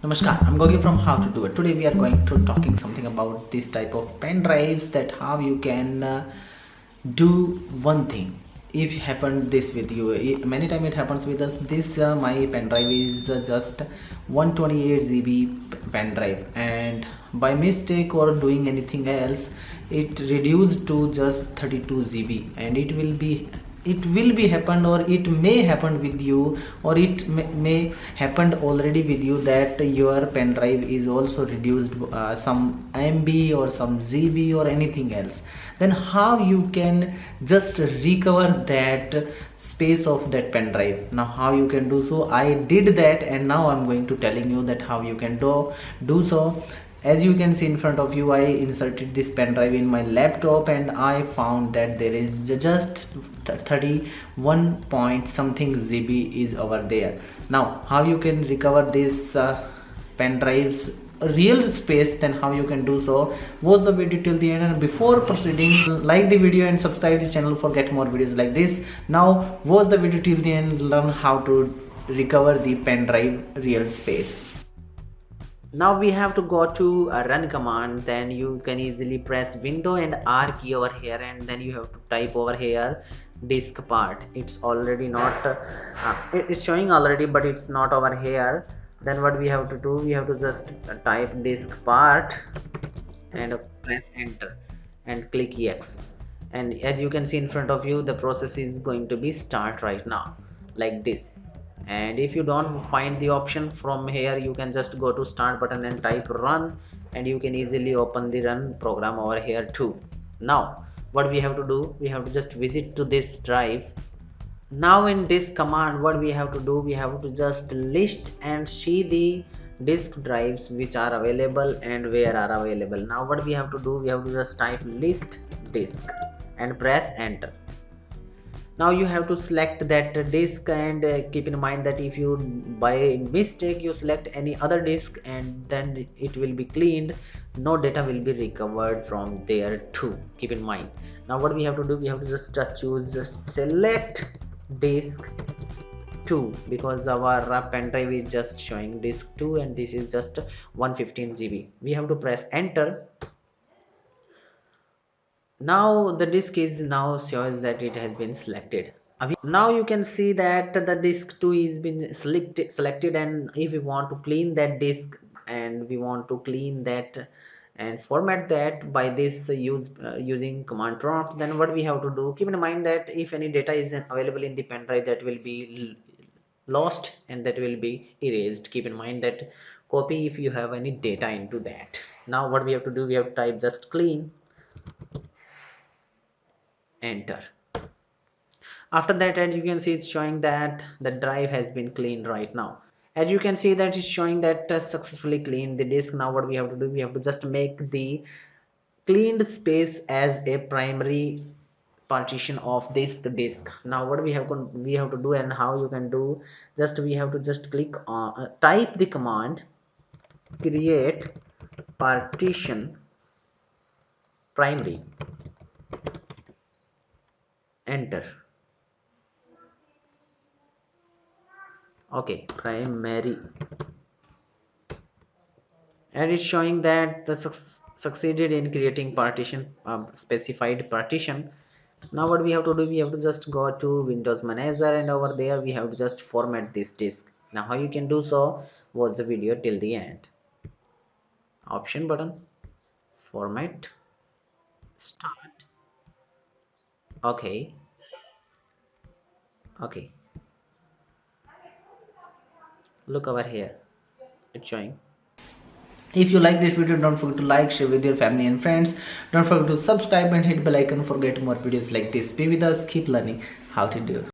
Namaskar, I'm Gogi from How to Do It. Today we are going to talking something about this type of pen drives, that how you can do one thing. If happened this with you, many time it happens with us. This my pen drive is just 128 GB pen drive, and by mistake or doing anything else, it reduced to just 32 GB, and it will be happened, or it may happen with you, or it may happened already with you, that your pen drive is also reduced some MB or some GB or anything else. Then how you can just recover that space of that pen drive? Now how you can do so, I did that, and now I'm going to telling you that how you can do so. As you can see in front of you, I inserted this pen drive in my laptop, and I found that there is just 31 point something GB is over there. Now how you can recover this pen drives real space? Then how you can do so, watch the video till the end, and before proceeding, like the video and subscribe this channel for get more videos like this. Now watch the video till the end, learn how to recover the pen drive real space. Now we have to go to a run command. Then you can easily press window and R key over here, and then you have to type over here disk part. It's already not it is showing already, but it's not over here. Then what we have to do, we have to just type disk part and press enter and click yes. And as you can see in front of you, the process is going to be start right now like this. And if you don't find the option from here, you can just go to start button and type run, and you can easily open the run program over here too. Now what we have to do, we have to just visit to this drive. Now in this command, what we have to do, we have to just list and see the disk drives which are available and where are available. Now what we have to do, we have to just type list disk and press enter. Now you have to select that disk, and keep in mind that if you by mistake you select any other disk, and then it will be cleaned, no data will be recovered from there too. Keep in mind. Now what we have to do, we have to just choose select disk 2, because our pen drive is just showing disk 2 and this is just 115 GB. We have to press enter. Now the disk is now shows that it has been selected. Now you can see that the disk 2 is been selected, and if we want to clean that disk, and we want to clean that and format that by this using command prompt, then what we have to do, keep in mind that if any data is available in the pen drive, that will be lost and that will be erased. Keep in mind that copy if you have any data into that. Now what we have to do, we have to type just clean, enter. After that, as you can see, it's showing that the drive has been cleaned right now. As you can see that it's showing that successfully cleaned the disk. Now what we have to do, we have to just make the cleaned space as a primary partition of this disk. Now what we have to do, and how you can do, just we have to just click on type the command create partition primary, enter. Okay, primary, and it's showing that the succeeded in creating partition, specified partition. Now what we have to do, we have to just go to Windows Manager, and over there we have to just format this disk. Now how you can do so, watch the video till the end. Option button, format, start. Okay, look over here, it's showing. If you like this video, don't forget to like, share with your family and friends. Don't forget to subscribe and hit bell icon for get more videos like this. Be with us, keep learning how to do.